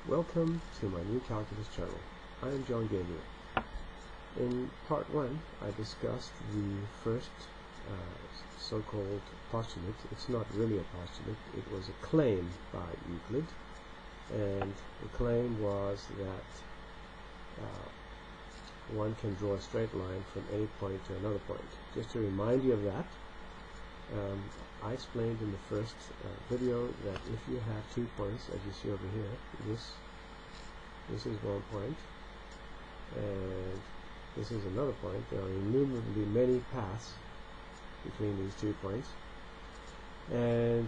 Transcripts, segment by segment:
Welcome to my new calculus channel. I am John Gabriel. In part 1 I discussed the first so-called postulate. It's not really a postulate, it was a claim by Euclid, and the claim was that one can draw a straight line from any point to another point. Just to remind you of that, I explained in the first video that if you have 2 points, as you see over here, this is 1 point and this is another point. There are innumerably many paths between these 2 points, and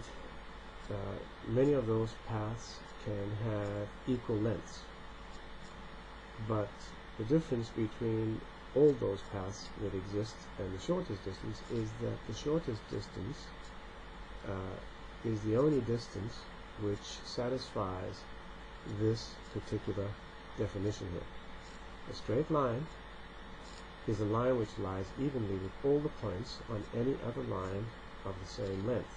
many of those paths can have equal lengths, but the difference between all those paths that exist and the shortest distance is that the shortest distance is the only distance which satisfies this particular definition here. A straight line is a line which lies evenly with all the points on any other line of the same length.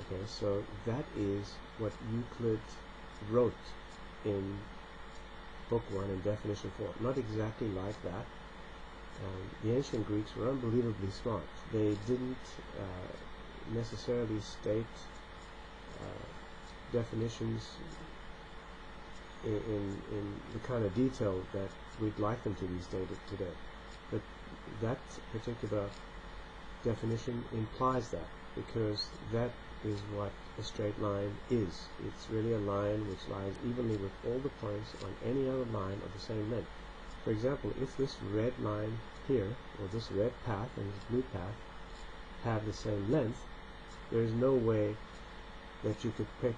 Okay, so that is what Euclid wrote in Book 1 in definition 4. Not exactly like that. The ancient Greeks were unbelievably smart. They didn't necessarily state definitions in the kind of detail that we'd like them to be stated today. But that particular definition implies that, because that is what a straight line is. It's really a line which lies evenly with all the points on any other line of the same length. For example, if this red line here, or this red path and this blue path, have the same length, there is no way that you could pick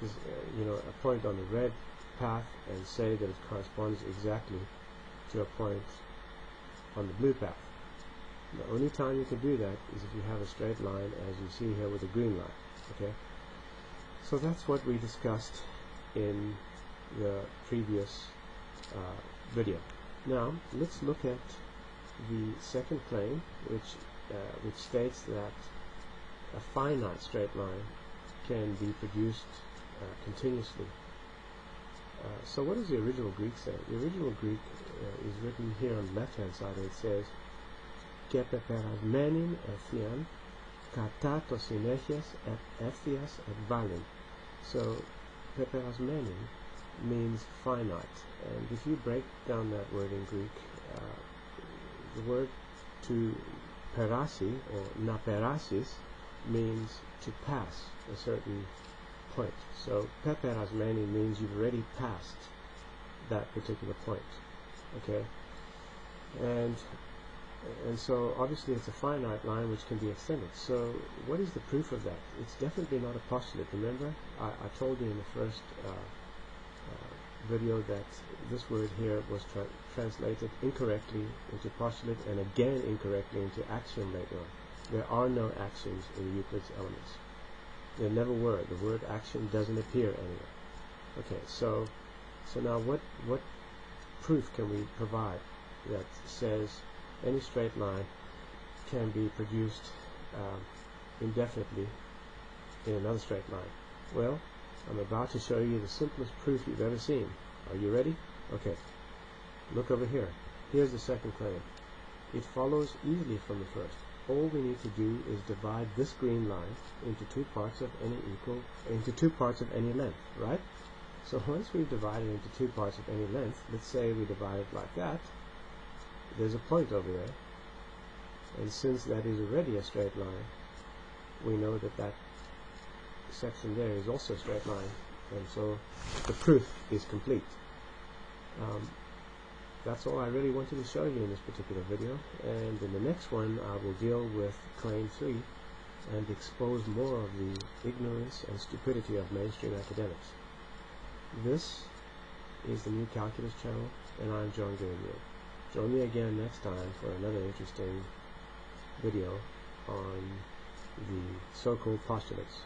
this, a point on the red path and say that it corresponds exactly to a point on the blue path. The only time you can do that is if you have a straight line, as you see here with a green line. Okay, so that's what we discussed in the previous video. Now let's look at the second claim, which states that a finite straight line can be produced continuously. So what does the original Greek say? The original Greek is written here on the left hand side, and it says και πεπερασμένην ευθείαν κατά το συνέχειας ευθείας εκβάλλειν. So πεπερασμένην means finite, and if you break down that word in Greek, the word to perasi or na perasis means to pass a certain point. So peperasmeni means you've already passed that particular point. Okay, and so obviously it's a finite line which can be extended. So what is the proof of that? It's definitely not a postulate. Remember, I told you in the first video that this word here was translated incorrectly into postulate and again incorrectly into axiom later on. There are no axioms in Euclid's Elements. There never were. The word axiom doesn't appear anywhere. Okay, so now what proof can we provide that says any straight line can be produced indefinitely in another straight line? Well, I'm about to show you the simplest proof you've ever seen. Are you ready? Okay. Look over here. Here's the second claim. It follows easily from the first. All we need to do is divide this green line into 2 parts of any length, right? So once we've divided into 2 parts of any length, let's say we divide it like that, there's a point over there, and since that is already a straight line, we know that that section there is also a straight line, and so the proof is complete. That's all I really wanted to show you in this particular video, and in the next one I will deal with claim 3 and expose more of the ignorance and stupidity of mainstream academics. This is the new calculus channel, and I'm John Gabriel. Join me again next time for another interesting video on the so-called postulates.